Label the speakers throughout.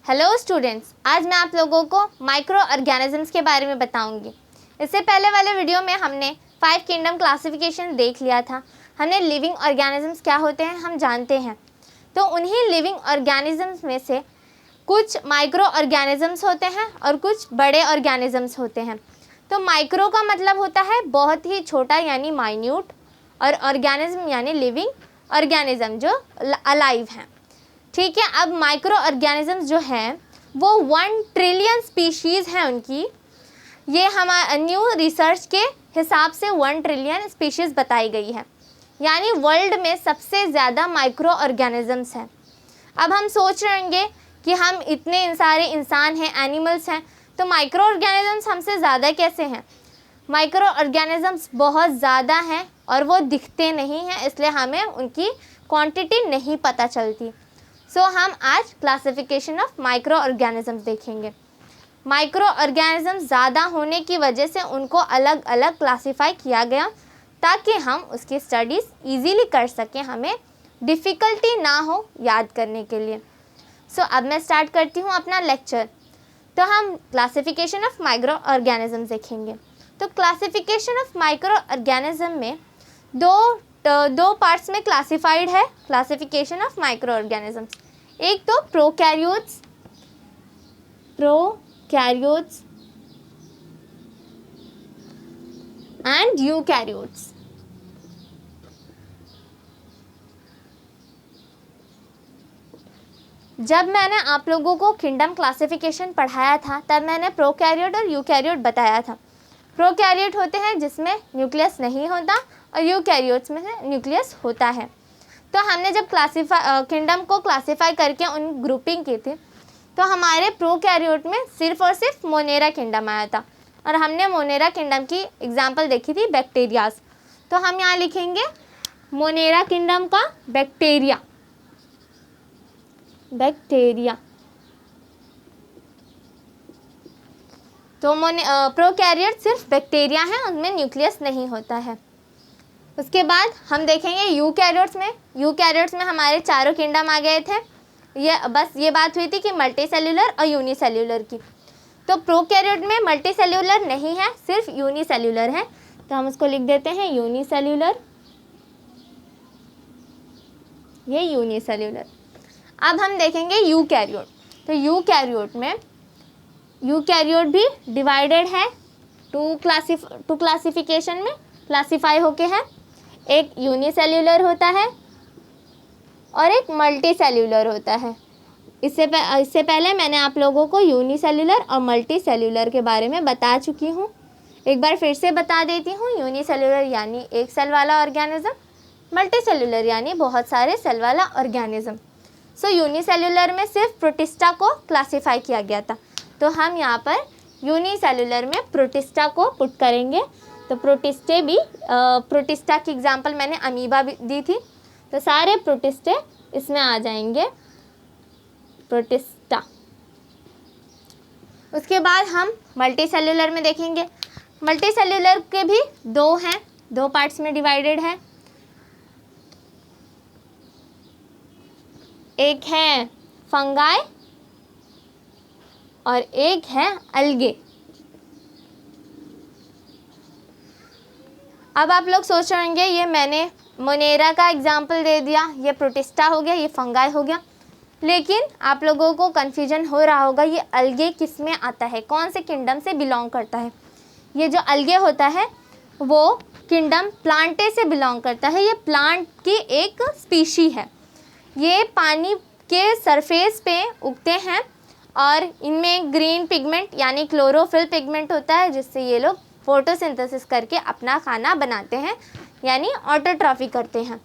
Speaker 1: Hello students, आज मैं आप लोगों को माइक्रो ऑर्गेनिजम्स के बारे में बताऊंगी। इससे पहले वाले वीडियो में हमने 5 किंगडम क्लासिफिकेशन देख लिया था। हमने लिविंग ऑर्गेनिजम्स क्या होते हैं हम जानते हैं। तो उन्हीं लिविंग ऑर्गेनिजम्स में से कुछ माइक्रो ऑर्गेनिजम्स होते हैं और कुछ बड़े ऑर्गेनिजम्स होते हैं। तो माइक्रो का मतलब होता है बहुत ही छोटा यानी माइन्यूट, और ऑर्गेनिज्म यानी लिविंग ऑर्गेनिज्म जो अलाइव हैं। ठीक है, अब माइक्रो ऑर्गेनिजम्स जो हैं वो 1 ट्रिलियन स्पीशीज़ हैं उनकी। ये हमारे न्यू रिसर्च के हिसाब से 1 ट्रिलियन स्पीशीज़ बताई गई है, यानी वर्ल्ड में सबसे ज़्यादा माइक्रो ऑर्गेनिजम्स हैं। अब हम सोच रहे होंगे कि हम इतने सारे इंसान हैं, एनिमल्स हैं, तो माइक्रो ऑर्गेनिजम्स हमसे ज़्यादा कैसे हैं। माइक्रो ऑर्गेनिजम्स बहुत ज़्यादा हैं और वो दिखते नहीं हैं, इसलिए हमें उनकी क्वांटिटी नहीं पता चलती। सो हम आज क्लासिफिकेशन ऑफ माइक्रो ऑर्गेनिजम्स देखेंगे। माइक्रो ऑर्गेनिजम्स ज़्यादा होने की वजह से उनको अलग अलग क्लासिफाई किया गया ताकि हम उसकी स्टडीज़ इजीली कर सकें, हमें डिफ़िकल्टी ना हो याद करने के लिए। सो अब मैं स्टार्ट करती हूँ अपना लेक्चर। तो हम क्लासिफिकेशन ऑफ माइक्रो ऑर्गेनिजम्स देखेंगे। तो क्लासिफिकेशन ऑफ माइक्रो ऑर्गेनिज्म में दो पार्ट्स में क्लासिफाइड है क्लासिफिकेशन ऑफ माइक्रो ऑर्गेनिजम्स। एक तो प्रोकैरियोट्स एंड यूकैरियोट्स। जब मैंने आप लोगों को किंगडम क्लासिफिकेशन पढ़ाया था तब मैंने प्रोकैरियोट और यूकैरियोट बताया था। प्रोकैरियोट होते हैं जिसमें न्यूक्लियस नहीं होता और यूकैरियोट्स में से न्यूक्लियस होता है। तो हमने जब किंगडम को क्लासिफाई करके उन ग्रुपिंग की थी तो हमारे प्रोकैरियोट में सिर्फ और सिर्फ मोनेरा किंगडम आया था, और हमने मोनेरा किंगडम की एग्जांपल देखी थी बैक्टीरियाज। तो हम यहाँ लिखेंगे मोनेरा किंगडम का बैक्टीरिया। तो प्रोकैरियोट सिर्फ बैक्टीरिया हैं, उनमें न्यूक्लियस नहीं होता है। उसके बाद हम देखेंगे यूकैरियोट्स में हमारे चारों किंगडम आ गए थे। ये बात हुई थी कि मल्टी सेल्यूलर और यूनिसेल्यूलर की। तो प्रोकैरियोट में मल्टी सेल्यूलर नहीं है, सिर्फ यूनिसेल्यूलर है, तो हम उसको लिख देते हैं यूनिसेल्यूलर। ये यूनिसेल्यूलर। अब हम देखेंगे यूकैरियोट। तो यूकैरियोट भी डिवाइडेड है टू क्लासिफिकेशन में क्लासिफाई होके है। एक यूनिसेल्यूलर होता है और एक मल्टी सेल्यूलर होता है। इससे पहले मैंने आप लोगों को यूनिसेल्यूलर और मल्टी सेल्यूलर के बारे में बता चुकी हूँ। एक बार फिर से बता देती हूँ। यूनिसेल्यूलर यानी एक सेल वाला ऑर्गेनिज्म, मल्टी सेल्यूलर यानी बहुत सारे सेल वाला ऑर्गेनिज्म। सो यूनिसेल्यूलर में सिर्फ प्रोटिस्टा को क्लासिफाई किया गया था, तो हम यहाँ पर यूनिसेल्यूलर में प्रोटिस्टा को पुट करेंगे। तो प्रोटिस्टा की एग्जांपल मैंने अमीबा भी दी थी, तो सारे प्रोटिस्टे इसमें आ जाएंगे, प्रोटिस्टा। उसके बाद हम मल्टी सेल्यूलर में देखेंगे। मल्टी सेल्यूलर के भी 2 हैं, 2 पार्ट्स में डिवाइडेड है। एक है फंगाई और एक है अलगे। अब आप लोग सोच रहे होंगे ये मैंने मोनेरा का एग्जाम्पल दे दिया, ये प्रोटिस्टा हो गया, ये फंगाई हो गया, लेकिन आप लोगों को कन्फ्यूजन हो रहा होगा ये अलगे किस में आता है, कौन से किंगडम से बिलोंग करता है। ये जो अलगे होता है वो किंगडम प्लांटे से बिलोंग करता है। ये प्लांट की एक स्पीशी है। ये पानी के सरफेस पे उगते हैं और इनमें ग्रीन पिगमेंट यानी क्लोरोफिल पिगमेंट होता है, जिससे ये लोग फोटोसिंथेसिस करके अपना खाना बनाते हैं यानी ऑटोट्रॉफी करते हैं।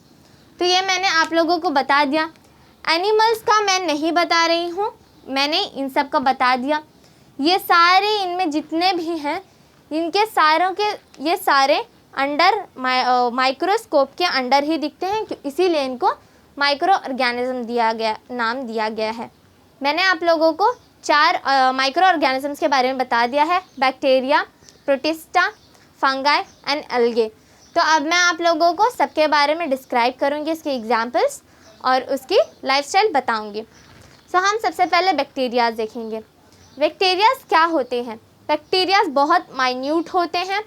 Speaker 1: तो ये मैंने आप लोगों को बता दिया। एनिमल्स का मैं नहीं बता रही हूँ, मैंने इन सब का बता दिया। ये सारे इनमें जितने भी हैं इनके सारों के ये सारे अंडर माइक्रोस्कोप के अंडर ही दिखते हैं, इसीलिए इनको माइक्रो ऑर्गेनिज्म नाम दिया गया है। मैंने आप लोगों को 4 माइक्रो ऑर्गेनिजम्स के बारे में बता दिया है, बैक्टीरिया, प्रोटिस्टा, फंगाई एंड अलगे। तो अब मैं आप लोगों को सबके बारे में डिस्क्राइब करूँगी, इसके एग्जाम्पल्स और उसकी लाइफस्टाइल बताऊँगी। हम सबसे पहले बैक्टीरियाज देखेंगे। बैक्टीरियाज क्या होते हैं? बैक्टीरियाज बहुत माइन्यूट होते हैं,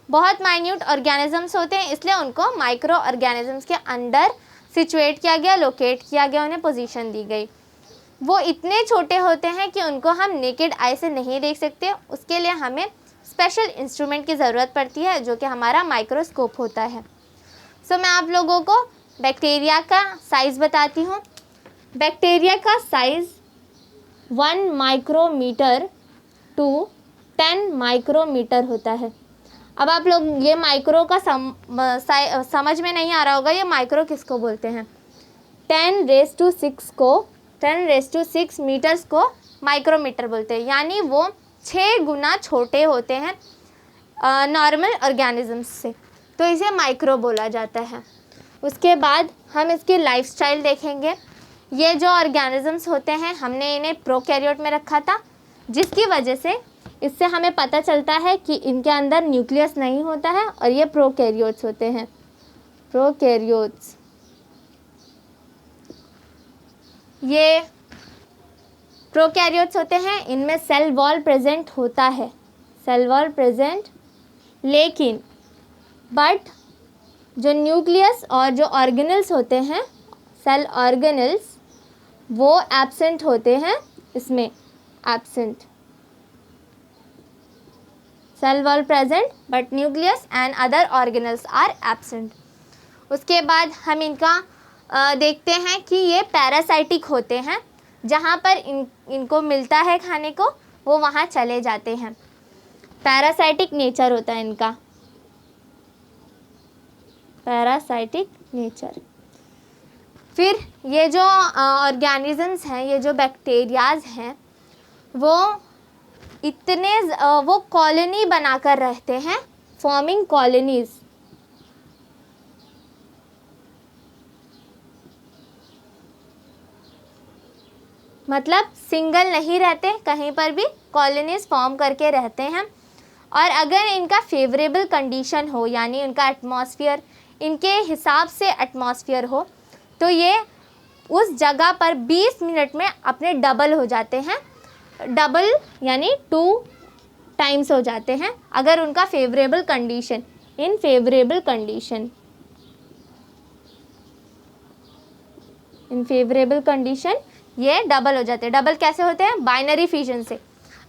Speaker 1: बहुत माइन्यूट ऑर्गेनिजम्स होते हैं, इसलिए उनको माइक्रो ऑर्गेनिजम्स के अंडर सिचुएट किया गया, लोकेट किया गया, उन्हें पोजीशन दी गई। वो इतने छोटे होते हैं कि उनको हम नेकेड आई से नहीं देख सकते, उसके लिए हमें स्पेशल इंस्ट्रूमेंट की ज़रूरत पड़ती है जो कि हमारा माइक्रोस्कोप होता है। मैं आप लोगों को बैक्टीरिया का साइज़ बताती हूँ। बैक्टीरिया का साइज़ 1 माइक्रोमीटर टू 10 माइक्रोमीटर होता है। अब आप लोग ये माइक्रो का समझ में नहीं आ रहा होगा, ये माइक्रो किसको बोलते हैं? 10⁻⁶ मीटर्स को माइक्रोमीटर बोलते हैं, यानी वो 6 गुना छोटे होते हैं नॉर्मल ऑर्गेनिजम्स से, तो इसे माइक्रो बोला जाता है। उसके बाद हम इसकी लाइफस्टाइल देखेंगे। ये जो ऑर्गेनिजम्स होते हैं हमने इन्हें प्रोकैरियोट में रखा था, जिसकी वजह से इससे हमें पता चलता है कि इनके अंदर न्यूक्लियस नहीं होता है और ये प्रोकैरियोट्स होते हैं, प्रोकैरियोट्स। ये प्रोकैरियोट्स होते हैं, इनमें सेल वॉल प्रेजेंट होता है, सेल वॉल प्रेजेंट, लेकिन बट जो न्यूक्लियस और जो ऑर्गेनेल्स होते हैं, सेल ऑर्गेनेल्स, वो एब्सेंट होते हैं इसमें, absent. Cell wall present but nucleus and other organelles are absent. उसके बाद हम इनका देखते हैं कि ये पैरासाइटिक होते हैं, जहाँ पर इनको मिलता है खाने को वो वहाँ चले जाते हैं। पैरासाइटिक नेचर होता है इनका, पैरासाइटिक नेचर। फिर ये जो ऑर्गेनिजम्स हैं, ये जो बैक्टीरियाज हैं, वो कॉलोनी बनाकर रहते हैं, फॉर्मिंग कॉलोनीज। मतलब सिंगल नहीं रहते, कहीं पर भी कॉलोनीज फॉर्म करके रहते हैं। और अगर इनका फेवरेबल कंडीशन हो, यानी उनका एटमॉस्फेयर इनके हिसाब से एटमॉस्फेयर हो, तो ये उस जगह पर 20 मिनट में अपने डबल हो जाते हैं। डबल यानी 2 टाइम्स हो जाते हैं अगर उनका फेवरेबल कंडीशन, इन फेवरेबल कंडीशन, इन फेवरेबल कंडीशन ये डबल हो जाते हैं। डबल कैसे होते हैं? बाइनरी फिजन से।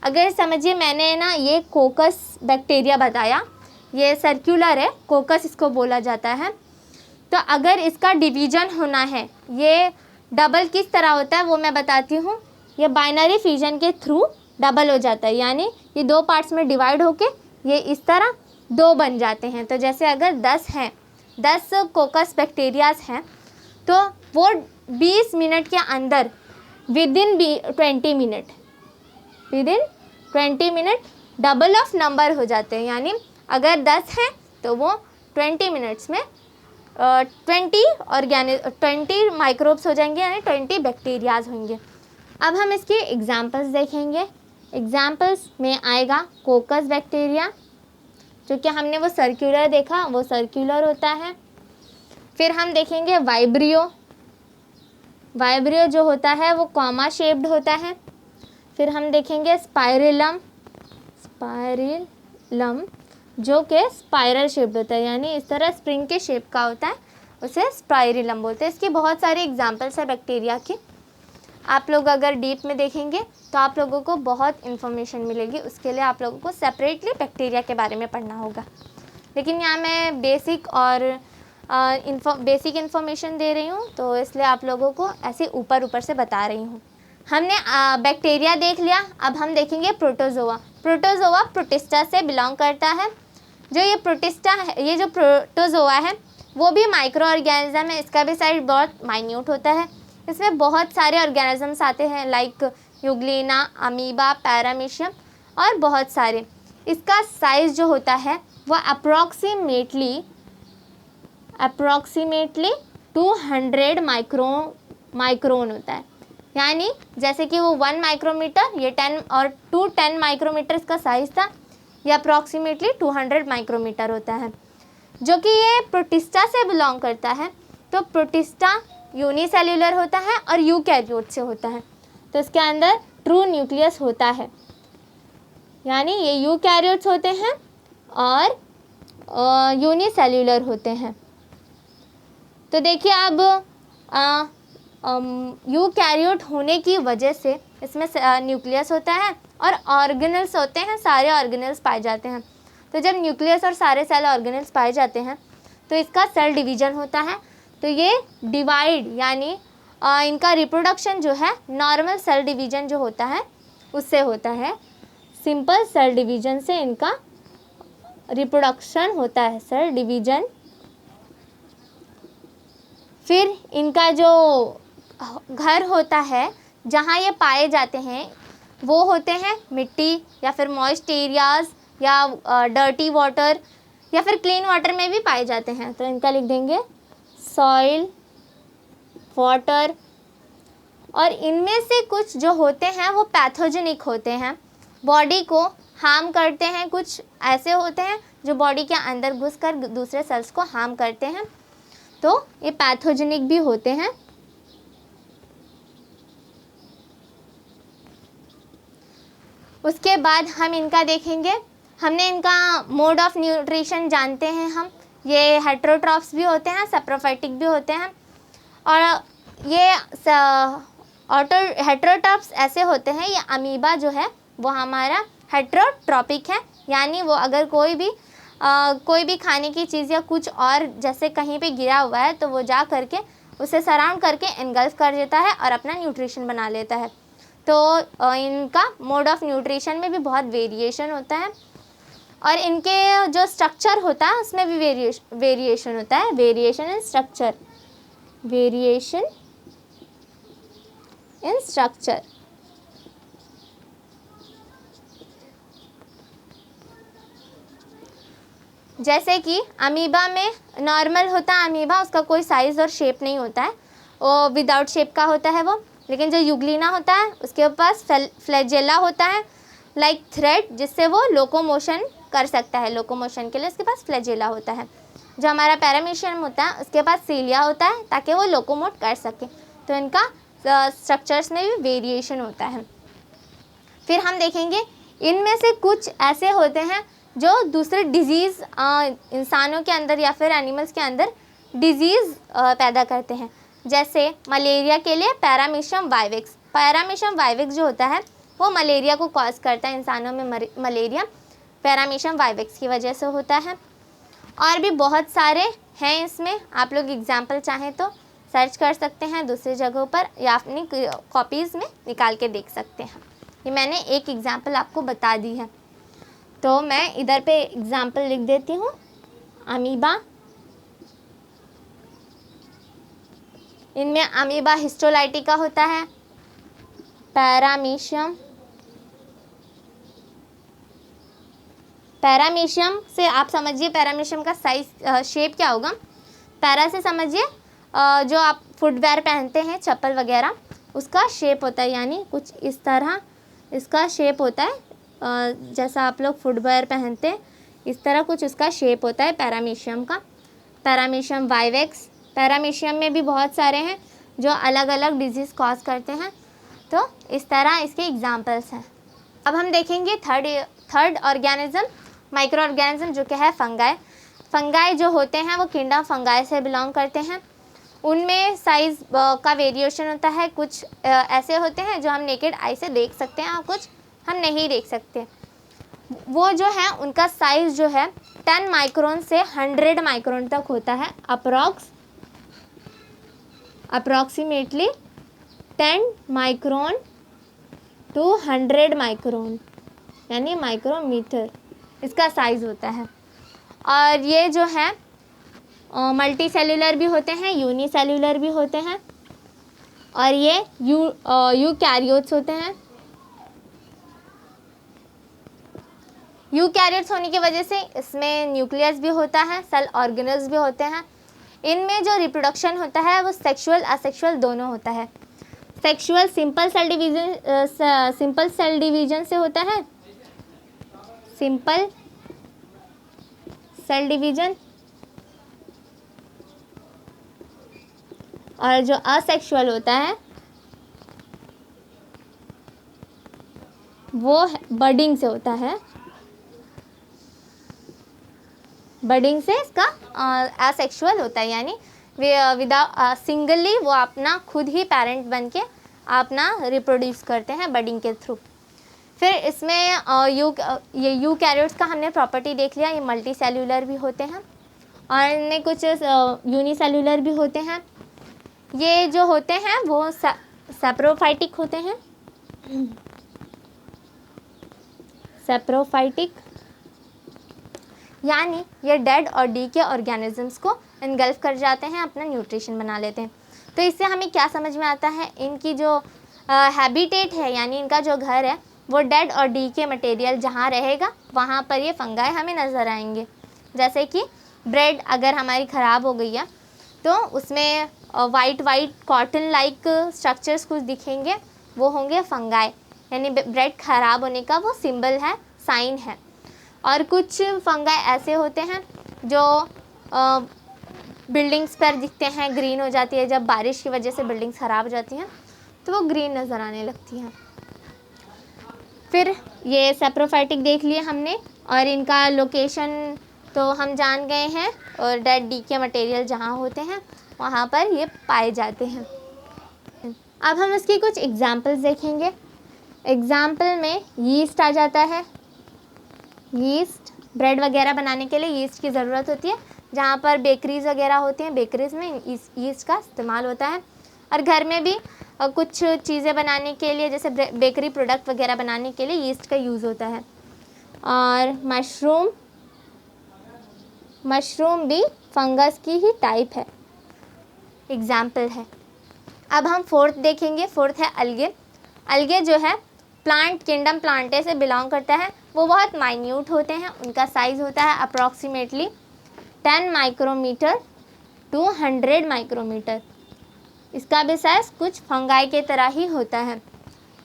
Speaker 1: अगर समझिए मैंने ना ये कोकस बैक्टीरिया बताया, ये सर्कुलर है, कोकस इसको बोला जाता है। तो अगर इसका डिवीज़न होना है, ये डबल किस तरह होता है वो मैं बताती हूँ। ये बाइनरी फिजन के थ्रू डबल हो जाता है, यानी ये 2 पार्ट्स में डिवाइड होके ये इस तरह 2 बन जाते हैं। तो जैसे अगर 10 हैं, 10 कोकस बैक्टीरियाज हैं, तो वो 20 मिनट के अंदर within 20 minute double of number हो जाते हैं। यानी अगर 10 हैं तो वो 20 मिनट्स में 20 माइक्रोब्स हो जाएंगे, यानी 20 बैक्टीरियाज होंगे। अब हम इसके एग्जाम्पल्स देखेंगे। एग्जाम्पल्स में आएगा कोकस बैक्टीरिया, जो कि हमने वो सर्कुलर देखा, वो सर्कुलर होता है। फिर हम देखेंगे वाइब्रियो। वाइब्रियो जो होता है वो कॉमा शेप्ड होता है। फिर हम देखेंगे स्पाइरिलम, स्पाइरिलम जो कि स्पाइरल शेप्ड होता है, यानी इस तरह स्प्रिंग के शेप का होता है, उसे स्पाइरिलम बोलते हैं। इसकी बहुत सारे एग्जाम्पल्स है बैक्टीरिया की। आप लोग अगर डीप में देखेंगे तो आप लोगों को बहुत इन्फॉर्मेशन मिलेगी। उसके लिए आप लोगों को सेपरेटली बैक्टीरिया के बारे में पढ़ना होगा, लेकिन यहाँ मैं बेसिक और बेसिक इन्फॉर्मेशन दे रही हूँ, तो इसलिए आप लोगों को ऐसे ऊपर ऊपर से बता रही हूँ। हमने बैक्टीरिया देख लिया, अब हम देखेंगे प्रोटोजोआ। प्रोटोजोआ प्रोटिस्टा से बिलोंग करता है। जो ये प्रोटिस्टा है, ये जो प्रोटोजोआ है वो भी माइक्रो ऑर्गेनिज्म है। इसका भी साइज बहुत माइन्यूट होता है। इसमें बहुत सारे ऑर्गेनिजम्स आते हैं, लाइक यूग्लिना, अमीबा, पैरामीशियम और बहुत सारे। इसका साइज़ जो होता है वो अप्रॉक्सीमेटली 200 माइक्रोन होता है। यानी जैसे कि वो 1 माइक्रोमीटर, ये 10 और 10 माइक्रोमीटर इसका साइज़ था, ये अप्रॉक्सीमेटली 200 माइक्रोमीटर होता है। जो कि ये प्रोटिस्टा से बिलोंग करता है। तो प्रोटिस्टा यूनिसेल्युलर होता है और यूकैरियोट से होता है। तो इसके अंदर ट्रू न्यूक्लियस होता है, यानी ये यूकैरियोट्स होते हैं और यूनिसेल्यूलर होते हैं। तो देखिए अब यूकैरियोट होने की वजह से इसमें न्यूक्लियस होता है और ऑर्गेनल्स होते हैं, सारे ऑर्गेनल्स पाए जाते हैं। तो जब न्यूक्लियस और सारे सेल ऑर्गेनल्स पाए जाते हैं तो इसका सेल डिवीजन होता है। तो ये डिवाइड यानी इनका रिप्रोडक्शन जो है नॉर्मल सेल डिवीजन जो होता है उससे होता है। सिंपल सेल डिवीजन से इनका रिप्रोडक्शन होता है, सेल डिवीजन। फिर इनका जो घर होता है जहाँ ये पाए जाते हैं वो होते हैं मिट्टी या फिर मॉइस्ट एरियाज़ या डर्टी वाटर या फिर क्लीन वाटर में भी पाए जाते हैं। तो इनका लिख देंगे सॉइल, वाटर। और इनमें से कुछ जो होते हैं वो पैथोजेनिक होते हैं, बॉडी को हार्म करते हैं। कुछ ऐसे होते हैं जो बॉडी के अंदर घुसकर दूसरे सेल्स को हार्म करते हैं, तो ये पैथोजेनिक भी होते हैं। उसके बाद हम इनका देखेंगे, हमने इनका मोड ऑफ न्यूट्रिशन जानते हैं हम। ये हेटेरोट्रॉफ्स भी होते हैं, सैप्रोफाइटिक भी होते हैं। और ये हेटेरोट्रॉफ्स ऐसे होते हैं, ये अमीबा जो है वो हमारा हेटेरोट्रॉपिक है, यानी वो अगर कोई भी खाने की चीज़ या कुछ और जैसे कहीं पे गिरा हुआ है तो वो जा करके उसे सराउंड करके एनगल्फ कर देता है और अपना न्यूट्रिशन बना लेता है। तो इनका मोड ऑफ न्यूट्रिशन में भी बहुत वेरिएशन होता है और इनके जो स्ट्रक्चर होता है उसमें भी वेरिएशन होता है। Variation in structure, variation in structure. जैसे कि अमीबा में नॉर्मल होता है, अमीबा उसका कोई साइज़ और शेप नहीं होता है, वो विदाउट शेप का होता है वो। लेकिन जो यूग्लिना होता है उसके पास फ्लैजेला होता है लाइक थ्रेड, जिससे वो लोकोमोशन कर सकता है। लोकोमोशन के लिए उसके पास फ्लैजेला होता है। जो हमारा पैरामीशियम होता है उसके पास सीलिया होता है ताकि वो लोकोमोट कर सके। तो इनका स्ट्रक्चर्स में भी वेरिएशन होता है। फिर हम देखेंगे इनमें से कुछ ऐसे होते हैं जो दूसरे डिजीज़ इंसानों के अंदर या फिर एनिमल्स के अंदर डिजीज़ पैदा करते हैं। जैसे मलेरिया के लिए पैरामीशियम वाइवेक्स। पैरामीशियम वाइवेक्स जो होता है वो मलेरिया को कॉज करता है। इंसानों में मलेरिया पैरामीशियम वाइवेक्स की वजह से होता है। और भी बहुत सारे हैं इसमें, आप लोग एग्जाम्पल चाहें तो सर्च कर सकते हैं दूसरी जगहों पर या अपनी कॉपीज़ में निकाल के देख सकते हैं। ये मैंने एक एग्जाम्पल आपको बता दी है, तो मैं इधर पे एग्जाम्पल लिख देती हूँ। अमीबा, इनमें अमीबा हिस्टोलाइटिका होता है। पैरामीशियम, पैरामीशियम से आप समझिए पैरामीशियम का साइज शेप क्या होगा। पैरा से समझिए जो आप फुटवेयर पहनते हैं, चप्पल वगैरह, उसका शेप होता है, यानी कुछ इस तरह इसका शेप होता है। जैसा आप लोग फुटवेयर पहनते हैं इस तरह कुछ उसका शेप होता है पैरामीशियम का। पैरामीशियम वाइवेक्स, पैरामीशियम में भी बहुत सारे हैं जो अलग अलग डिजीज़ कॉज करते हैं। तो इस तरह इसके एग्जांपल्स हैं। अब हम देखेंगे थर्ड ऑर्गेनिज्म, माइक्रो ऑर्गेनिज्म, जो कि है फंगाई। फंगाई जो होते हैं वो किंगडम फंगाई से बिलोंग करते हैं। उनमें साइज़ का वेरिएशन होता है। कुछ ऐसे होते हैं जो हम नेकेड आई से देख सकते हैं और कुछ हम नहीं देख सकते। वो जो है उनका साइज़ जो है 10 माइक्रोन से 100 माइक्रोन तक होता है। अप्रॉक्सीमेटली 10 माइक्रोन टू 100 माइक्रोन, यानी माइक्रोमीटर इसका साइज़ होता है। और ये जो है मल्टी सेलुलर भी होते हैं, यूनिसेलुलर भी होते हैं, और ये यूकैरियोट्स होते हैं। यूकैरियोट्स होने की वजह से इसमें न्यूक्लियस भी होता है, सेल ऑर्गेनल्स भी होते हैं। इनमें जो रिप्रोडक्शन होता है वो सेक्सुअल असेक्सुअल दोनों होता है। सेक्सुअल सिंपल सेल डिवीजन से होता है, सिंपल सेल डिवीजन। और जो असेक्सुअल होता है वो बडिंग से होता है, बडिंग से इसका एसेक्सुअल होता है, यानी विदाउट सिंगली वो अपना खुद ही पेरेंट बन के अपना रिप्रोड्यूस करते हैं बडिंग के थ्रू। फिर इसमें ये यूकैरियोट्स का हमने प्रॉपर्टी देख लिया, ये मल्टी सेल्यूलर भी होते हैं और इनमें कुछ यूनिसेल्यूलर भी होते हैं। ये जो होते हैं वो सेप्रोफाइटिक होते हैं, सेप्रोफाइटिक यानी ये डेड और डी के ऑर्गेनिजम्स को इनगल्फ कर जाते हैं, अपना न्यूट्रिशन बना लेते हैं। तो इससे हमें क्या समझ में आता है, इनकी जो हैबिटेट है यानी इनका जो घर है वो डेड और डी के मटेरियल जहाँ रहेगा वहाँ पर ये फंगाई हमें नज़र आएंगे। जैसे कि ब्रेड अगर हमारी ख़राब हो गई है तो उसमें वाइट कॉटन लाइक स्ट्रक्चर्स कुछ दिखेंगे, वो होंगे फंगाई, यानी ब्रेड ख़राब होने का वो सिंबल है, साइन है। और कुछ फंगाई ऐसे होते हैं जो बिल्डिंग्स पर दिखते हैं, ग्रीन हो जाती है, जब बारिश की वजह से बिल्डिंग्स ख़राब हो जाती हैं तो वो ग्रीन नज़र आने लगती हैं। फिर ये सेप्रोफाइटिक देख लिए हमने और इनका लोकेशन तो हम जान गए हैं, और डेड डी के मटेरियल जहाँ होते हैं वहाँ पर ये पाए जाते हैं। अब हम इसकी कुछ एग्जांपल्स देखेंगे। एग्जांपल में यीस्ट आ जाता है, यीस्ट ब्रेड वगैरह बनाने के लिए यीस्ट की ज़रूरत होती है, जहाँ पर बेकरीज़ वगैरह होती हैं, बेकरीज़ में यीस्ट का इस्तेमाल होता है। और घर में भी कुछ चीज़ें बनाने के लिए, जैसे बेकरी प्रोडक्ट वगैरह बनाने के लिए यीस्ट का यूज़ होता है। और मशरूम भी फंगस की ही टाइप है, एग्जाम्पल है। अब हम फोर्थ देखेंगे, फोर्थ है अलगे। अलगे जो है प्लांट किंगडम प्लांटे से बिलोंग करता है, वो बहुत माइन्यूट होते हैं, उनका साइज़ होता है अप्रॉक्सीमेटली 10 माइक्रोमीटर टू 100 माइक्रोमीटर। इसका भी साइज़ कुछ फंगाई के तरह ही होता है।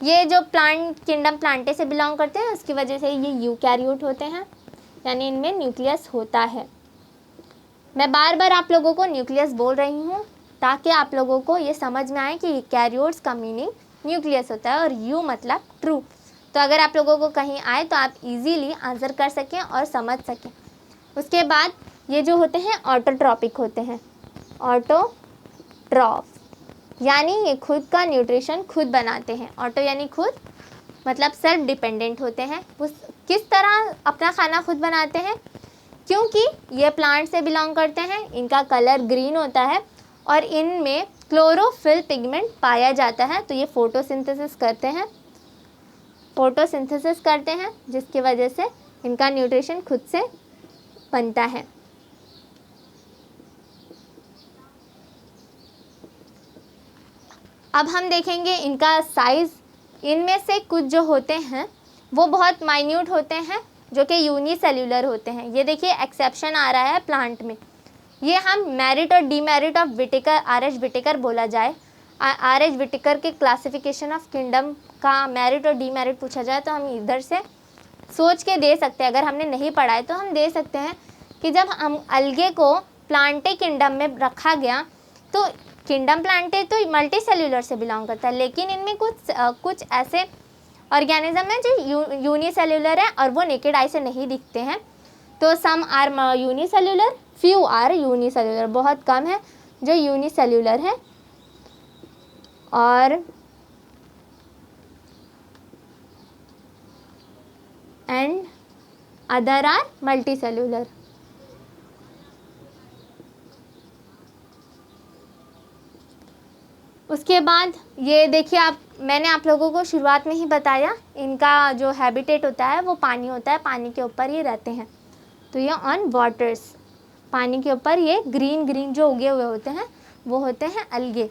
Speaker 1: ये जो प्लांट किंगडम प्लांटे से बिलोंग करते हैं उसकी वजह से ये यूकैरियोट होते हैं, यानी इनमें न्यूक्लियस होता है। मैं बार बार आप लोगों को न्यूक्लियस बोल रही हूँ ताकि आप लोगों को ये समझ में आए कि यूकैरियोट्स का मीनिंग न्यूक्लियस होता है और यू मतलब ट्रू। तो अगर आप लोगों को कहीं आए तो आप इजीली आंसर कर सकें और समझ सकें। उसके बाद ये जो होते हैं ऑटोट्रॉपिक होते हैं, ऑटोट्रॉफ यानी ये खुद का न्यूट्रिशन खुद बनाते हैं। ऑटो यानी खुद, मतलब सेल्फ डिपेंडेंट होते हैं। वो किस तरह अपना खाना खुद बनाते हैं, क्योंकि ये प्लांट से बिलोंग करते हैं, इनका कलर ग्रीन होता है और इनमें क्लोरोफिल पिगमेंट पाया जाता है, तो ये फोटोसिंथेसिस करते हैं जिसकी वजह से इनका न्यूट्रिशन खुद से बनता है। अब हम देखेंगे इनका साइज़। इनमें से कुछ जो होते हैं वो बहुत माइन्यूट होते हैं जो कि यूनिसेल्यूलर होते हैं। ये देखिए एक्सेप्शन आ रहा है प्लांट में, ये हम मेरिट और demerit of Whittaker, R H. Whittaker बोला जाए, आर.एच. विटेकर के क्लासिफिकेशन ऑफ किंगडम का मेरिट और डीमेरिट पूछा जाए तो हम इधर से सोच के दे सकते हैं। अगर हमने नहीं पढ़ा है तो हम दे सकते हैं कि जब हम अलगे को प्लांटे किंगडम में रखा गया तो किंगडम प्लांटे तो मल्टी सेल्यूलर से बिलोंग करता है, लेकिन इनमें कुछ ऐसे ऑर्गेनिज्म हैं जो यूनिसेल्यूलर है और वो नेकेड आई से नहीं दिखते हैं। तो some are unicellular, few are unicellular, बहुत कम है जो यूनिसेल्यूलर है और and other are multi cellular. उसके बाद ये देखिए, मैंने आप लोगों को शुरुआत में ही बताया इनका जो हैबिटेट होता है वो पानी होता है, पानी के ऊपर ये रहते हैं। तो ये ऑन वाटर्स, पानी के ऊपर ये ग्रीन जो उगे हुए होते हैं वो होते हैं अलगे।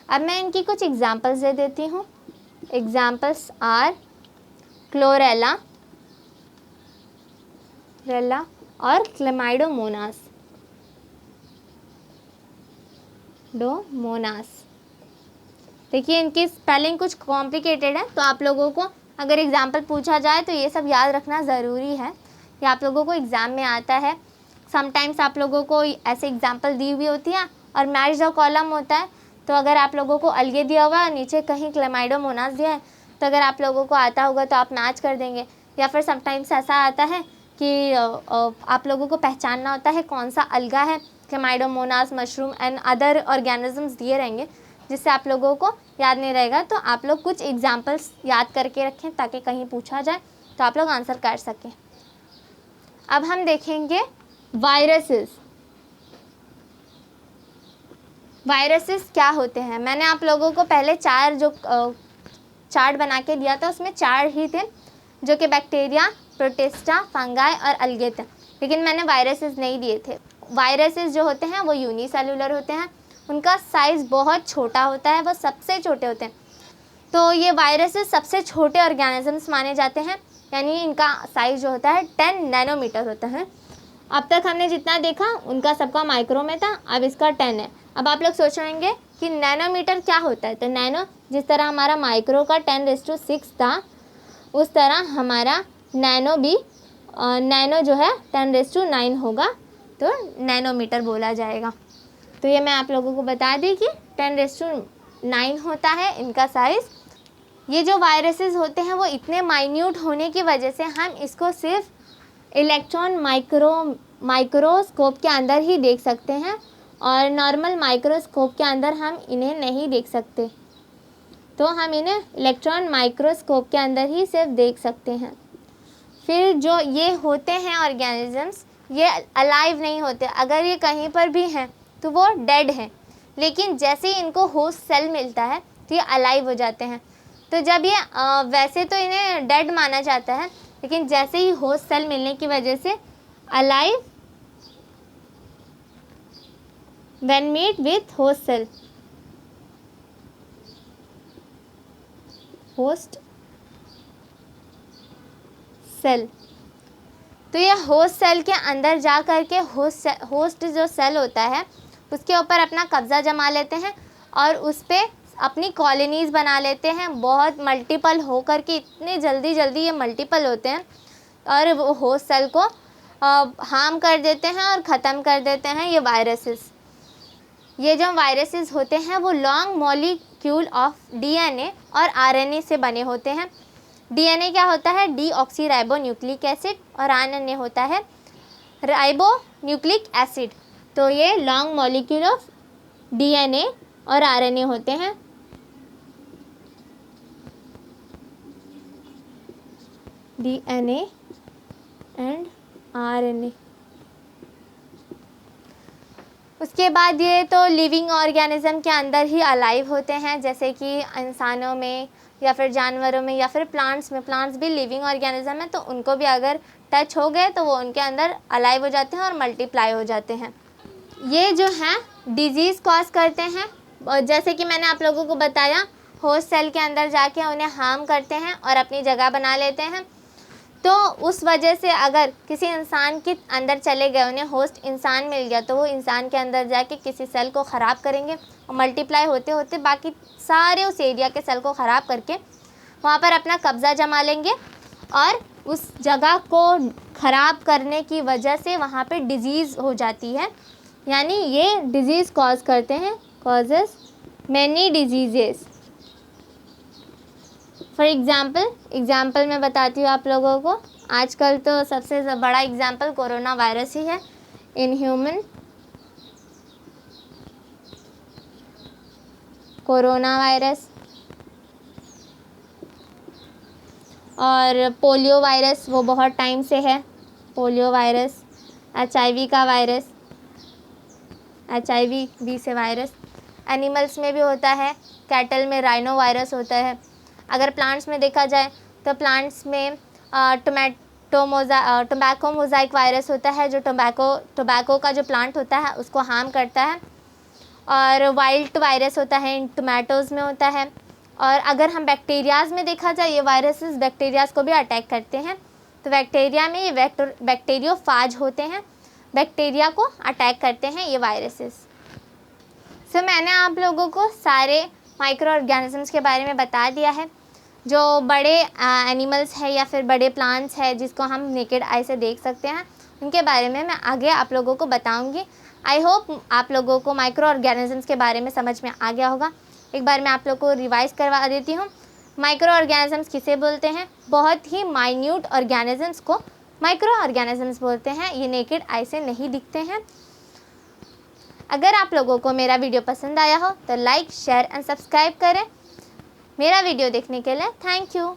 Speaker 1: अब मैं इनकी कुछ एग्जांपल्स दे देती हूँ। एग्जांपल्स आर क्लोरेला और क्लेमाइडोमोनास। देखिए इनकी स्पेलिंग कुछ कॉम्प्लिकेटेड है, तो आप लोगों को अगर एग्जाम्पल पूछा जाए तो ये सब याद रखना ज़रूरी है। ये आप लोगों को एग्ज़ाम में आता है। समटाइम्स आप लोगों को ऐसे एग्जाम्पल दी हुई होती है और मैच द कॉलम होता है, तो अगर आप लोगों को अलगे दिया हुआ है नीचे कहीं क्लेमाइडोमोनास दिया है तो अगर आप लोगों को आता होगा तो आप मैच कर देंगे, या फिर समटाइम्स ऐसा आता है कि आप लोगों को पहचानना होता है कौन सा अलगा है, Chlamydomonas, mushroom and other organisms दिए रहेंगे जिससे आप लोगों को याद नहीं रहेगा। तो आप लोग कुछ एग्जाम्पल्स याद करके रखें ताकि कहीं पूछा जाए तो आप लोग आंसर कर सकें। अब हम देखेंगे वायरसेस। वायरसेस क्या होते हैं? मैंने आप लोगों को पहले चार्ट बना के दिया था, उसमें 4 ही थे जो कि बैक्टीरिया, प्रोटिस्टा, फंगाई और अलगे थे, लेकिन मैंने वायरसेस नहीं दिए थे। वायरसेस जो होते हैं वो यूनिसेलुलर होते हैं, उनका साइज़ बहुत छोटा होता है, वो सबसे छोटे होते हैं। तो ये वायरसेस सबसे छोटे ऑर्गेनिजम्स माने जाते हैं, यानी इनका साइज़ जो होता है 10 नैनोमीटर होता है। अब तक हमने जितना देखा उनका सबका माइक्रो में था, अब इसका 10 है। अब आप लोग सोच रहेंगे कि नैनोमीटर क्या होता है, तो नैनो जिस तरह हमारा माइक्रो का 10⁶ था उस तरह हमारा नैनो भी नैनो जो है 10⁹ होगा, तो नैनोमीटर बोला जाएगा। तो ये मैं आप लोगों को बता दी कि 10⁹ होता है इनका साइज़। ये जो वायरसेस होते हैं वो इतने माइन्यूट होने की वजह से हम इसको सिर्फ इलेक्ट्रॉन माइक्रोस्कोप के अंदर ही देख सकते हैं, और नॉर्मल माइक्रोस्कोप के अंदर हम इन्हें नहीं देख सकते। तो हम इन्हें इलेक्ट्रॉन माइक्रोस्कोप के अंदर ही सिर्फ देख सकते हैं। फिर जो ये होते हैं ऑर्गेनिजम्स, ये अलाइव नहीं होते। अगर ये कहीं पर भी हैं तो वो डेड हैं, लेकिन जैसे ही इनको होस्ट सेल मिलता है तो ये अलाइव हो जाते हैं। तो जब ये वैसे तो इन्हें डेड माना जाता है, लेकिन जैसे ही होस्ट सेल मिलने की वजह से alive when meet with host cell, host cell. तो ये होस्ट सेल के अंदर जा कर के होस्ट जो सेल होता है उसके ऊपर अपना कब्ज़ा जमा लेते हैं और उस पर अपनी कॉलोनीज़ बना लेते हैं, बहुत मल्टीपल हो कर के, इतने जल्दी ये मल्टीपल होते हैं और वो होस्ट सेल को हार्म कर देते हैं और ख़त्म कर देते हैं ये वायरसेस। ये जो वायरसेस होते हैं वो लॉन्ग मॉलिक्यूल ऑफ डीएनए और आरएनए से बने होते हैं। डीएनए क्या होता है? डीऑक्सीराइबोन्यूक्लिक एसिड, और आरएनए होता है राइबोन्यूक्लिक एसिड। तो ये लॉन्ग मॉलिक्यूल ऑफ डीएनए और आरएनए होते हैं। DNA and RNA. उसके बाद ये तो लिविंग ऑर्गेनिज्म के अंदर ही अलाइव होते हैं, जैसे कि इंसानों में या फिर जानवरों में या फिर प्लांट्स में। प्लांट्स भी लिविंग ऑर्गेनिज्म है, तो उनको भी अगर टच हो गए तो वो उनके अंदर अलाइव हो जाते हैं और मल्टीप्लाई हो जाते हैं। ये जो हैं डिजीज़ कॉज करते हैं, जैसे कि मैंने आप लोगों को बताया, होस्ट सेल के अंदर जाके उन्हें हार्म करते हैं और अपनी जगह बना लेते हैं। तो उस वजह से अगर किसी इंसान के अंदर चले गए, उन्हें होस्ट इंसान मिल गया, तो वो इंसान के अंदर जाके किसी सेल को ख़राब करेंगे और मल्टीप्लाई होते होते बाकी सारे उस एरिया के सेल को ख़राब करके वहाँ पर अपना कब्ज़ा जमा लेंगे, और उस जगह को ख़राब करने की वजह से वहाँ पे डिजीज़ हो जाती है। यानी ये डिजीज़ कॉज करते हैं, causes many diseases. For example मैं बताती हूँ आप लोगों को। आजकल तो सबसे बड़ा एग्ज़ाम्पल कोरोना वायरस ही है इन ह्यूमन। कोरोना वायरस और पोलियो वायरस वो बहुत टाइम से है। पोलियो वायरस, HIV का वायरस, HIV से वायरस एनिमल्स में भी होता है। कैटल में राइनो वायरस होता है। अगर प्लांट्स में देखा जाए तो प्लांट्स में टोबैको मोज़ाइक वायरस होता है, जो टोबैको का जो प्लांट होता है उसको हार्म करता है। और वाइल्ट वायरस होता है, इन टोमेटोज़ में होता है। और अगर हम बैक्टीरियाज़ में देखा जाए, ये वायरसेस बैक्टीरियाज़ को भी अटैक करते हैं। तो बैक्टीरिया में ये बैक्टीरियोफाज होते हैं, बैक्टीरिया को अटैक करते हैं ये वायरसेस। सो मैंने आप लोगों को सारे माइक्रो ऑर्गेनिजम्स के बारे में बता दिया है। जो बड़े एनिमल्स है या फिर बड़े प्लांट्स है जिसको हम नेकेड आई से देख सकते हैं, उनके बारे में मैं आगे आप लोगों को बताऊंगी। आई होप आप लोगों को माइक्रो ऑर्गेनिजम्स के बारे में समझ में आ गया होगा। एक बार मैं आप लोगों को रिवाइज़ करवा देती हूँ। माइक्रो ऑर्गेनिजम्स किसे बोलते हैं? बहुत ही माइन्यूट ऑर्गेनिजम्स को माइक्रो ऑर्गेनिजम्स बोलते हैं। ये नेकेड आई से नहीं दिखते हैं। अगर आप लोगों को मेरा वीडियो पसंद आया हो तो लाइक, शेयर एंड सब्सक्राइब करें। मेरा वीडियो देखने के लिए थैंक यू।